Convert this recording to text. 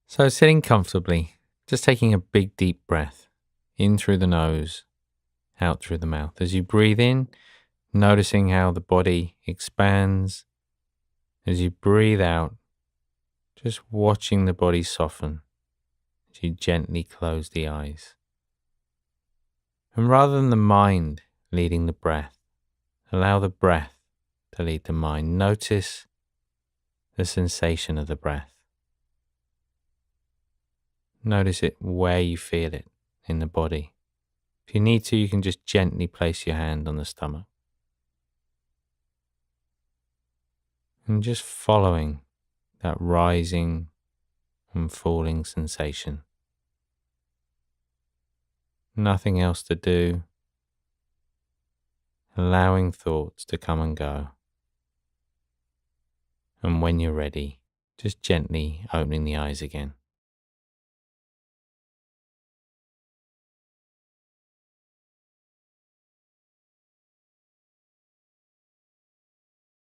So, sitting comfortably, just taking a big deep breath in through the nose, out through the mouth. As you breathe in, noticing how the body expands. As you breathe out, just watching the body soften as you gently close the eyes. And rather than the mind leading the breath, allow the breath to lead the mind. Notice the sensation of the breath. Notice it where you feel it in the body. If you need to, you can just gently place your hand on the stomach. And just following that rising and falling sensation. Nothing else to do. Allowing thoughts to come and go. And when you're ready, just gently opening the eyes again.